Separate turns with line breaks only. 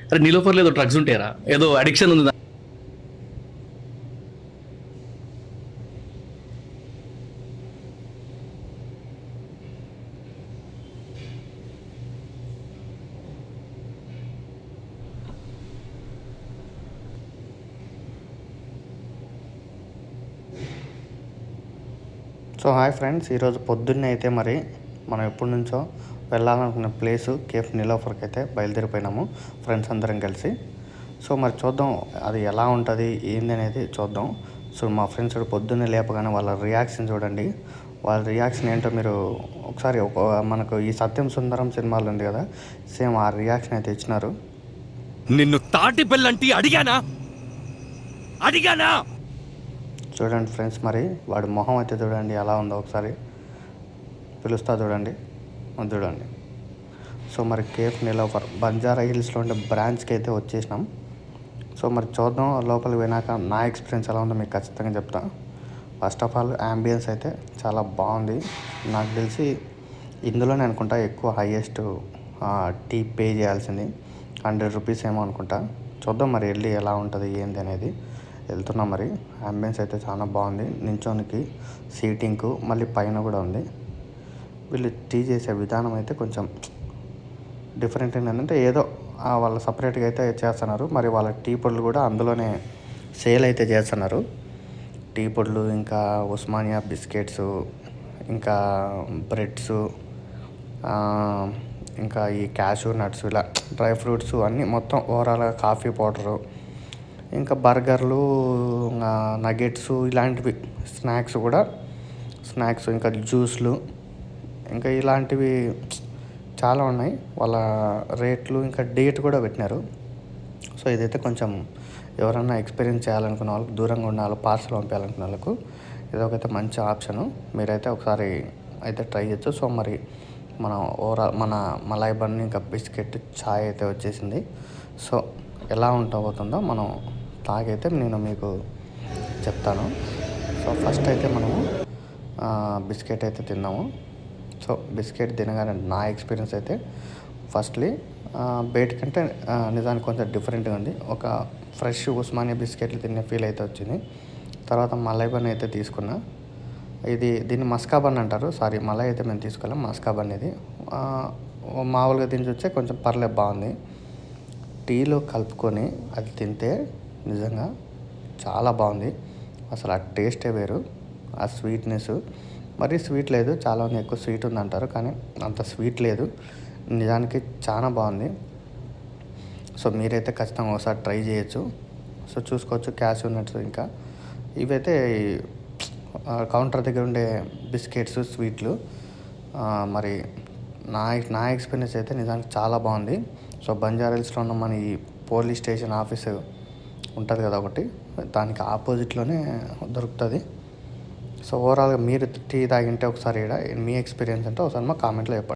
అరే నీలోఫర్లో ఏదో డ్రగ్స్ ఉంటాయరా, ఏదో అడిక్షన్ ఉంది.
సో హాయ్ ఫ్రెండ్స్, ఈరోజు పొద్దున్నే అయితే మరి మనం ఎప్పటి నుంచో వెళ్ళాలనుకున్న ప్లేసు కేఫ్ నీలోఫర్కి అయితే బయలుదేరిపోయినాము ఫ్రెండ్స్ అందరం కలిసి. సో మరి చూద్దాం అది ఎలా ఉంటుంది ఏంది అనేది చూద్దాం. సో మా ఫ్రెండ్స్ పొద్దున్నే లేపగానే వాళ్ళ రియాక్షన్ చూడండి. వాళ్ళ రియాక్షన్ ఏంటో మీరు ఒకసారి మనకు ఈ సత్యం సుందరం సినిమాలో ఉంది కదా, సేమ్ ఆ రియాక్షన్ అయితే ఇచ్చినారు.
నిన్ను తాటి బెల్లంటి అడిగానా అడిగానా
చూడండి ఫ్రెండ్స్, మరి వాడి మొహం అయితే చూడండి ఎలా ఉందో. ఒకసారి పిలుస్తా చూడండి, చూడండి. సో మరి కేఫ్ నీలోఫర్ బంజారా హిల్స్లో ఉండే బ్రాంచ్కి అయితే వచ్చేసినాం. సో మరి చూద్దాం లోపలికి పోయినాక నా ఎక్స్పీరియన్స్ ఎలా ఉందో మీకు ఖచ్చితంగా చెప్తా. ఫస్ట్ ఆఫ్ ఆల్ యాంబియన్స్ అయితే చాలా బాగుంది. నాకు తెలిసి ఇందులోనే అనుకుంటా ఎక్కువ హైయెస్ట్ టీ పే చేయాల్సింది 100 రూపీస్ ఏమో అనుకుంటా. చూద్దాం మరి వెళ్ళి ఎలా ఉంటుంది ఏంది అనేది. వెళ్తున్నాం. మరి అంబియన్స్ అయితే చాలా బాగుంది. నించోనికి సీటింగ్కు మళ్ళీ పైన కూడా ఉంది. వీళ్ళు టీ చేసే విధానం అయితే కొంచెం డిఫరెంట్ ఏంటంటే ఏదో వాళ్ళు సపరేట్గా అయితే చేస్తున్నారు. మరి వాళ్ళ టీ పొడులు కూడా అందులోనే సేల్ అయితే చేస్తున్నారు. టీ పొడులు, ఇంకా ఉస్మానియా బిస్కెట్స్, ఇంకా బ్రెడ్స్, ఇంకా ఈ క్యాషూ నట్స్, ఇలా డ్రై ఫ్రూట్స్ అన్నీ మొత్తం ఓవరాల్గా కాఫీ పౌడరు, ఇంకా బర్గర్లు, నగెట్స్, ఇలాంటివి స్నాక్స్ కూడా, స్నాక్స్ ఇంకా జ్యూస్లు, ఇంకా ఇలాంటివి చాలా ఉన్నాయి. వాళ్ళ రేట్లు ఇంకా డేట్ కూడా పెట్టినారు. సో ఇదైతే కొంచెం ఎవరన్నా ఎక్స్పీరియన్స్ చేయాలనుకున్న వాళ్ళకి, దూరంగా ఉన్న వాళ్ళు, పార్సల్ పంపించాలనుకున్న వాళ్ళకు ఇదొకైతే మంచి ఆప్షను. మీరైతే ఒకసారి అయితే ట్రై చేయొచ్చు. సో మరి మనం ఓవరాల్ మన మలాయ్ బన్ ఇంకా బిస్కెట్, ఛాయ్ అయితే వచ్చేసింది. సో ఎలా ఉండబోతుందో మనం తాగైతే నేను మీకు చెప్తాను. సో ఫస్ట్ అయితే మనము బిస్కెట్ అయితే తిన్నాము. సో బిస్కెట్ తినగానే నా ఎక్స్పీరియన్స్ అయితే ఫస్ట్లీ బయట కంటే నిజానికి కొంచెం డిఫరెంట్గా ఉంది. ఒక ఫ్రెష్ ఉస్మానియా బిస్కెట్లు తినే ఫీల్ అయితే వచ్చింది. తర్వాత మలై బన్ అయితే తీసుకున్నా. దీన్ని మస్కా బన్ అంటారు. సారీ, మలై అయితే మేము తీసుకోలేం, మస్కా బన్ ఇది. మామూలుగా తిని చూస్తే కొంచెం పర్లేదు, బాగుంది. టీలో కలుపుకొని అది తింటే నిజంగా చాలా బాగుంది. అసలు ఆ టేస్టే వేరు. ఆ స్వీట్నెస్ మరీ స్వీట్ లేదు, చాలామంది ఎక్కువ స్వీట్ ఉందంటారు, కానీ అంత స్వీట్ లేదు. నిజానికి చాలా బాగుంది. సో మీరైతే ఖచ్చితంగా ఒకసారి ట్రై చేయొచ్చు. సో చూసుకోవచ్చు క్యాషూ నట్స్, ఇంకా ఇవైతే కౌంటర్ దగ్గర ఉండే బిస్కెట్స్, స్వీట్లు. మరి నా ఎక్స్పీరియన్స్ అయితే నిజానికి చాలా బాగుంది. సో బంజారా హిల్స్లో ఉన్న మన ఈ పోలీస్ స్టేషన్ ఆఫీసు ఉంటుంది కదా ఒకటి, దానికి ఆపోజిట్లోనే దొరుకుతుంది. సో ఓవరాల్గా మీరు టీ తాగింటే ఒకసారి మీ ఎక్స్పీరియన్స్ అంటే ఒకసారి మా కామెంట్లో చెప్పండి.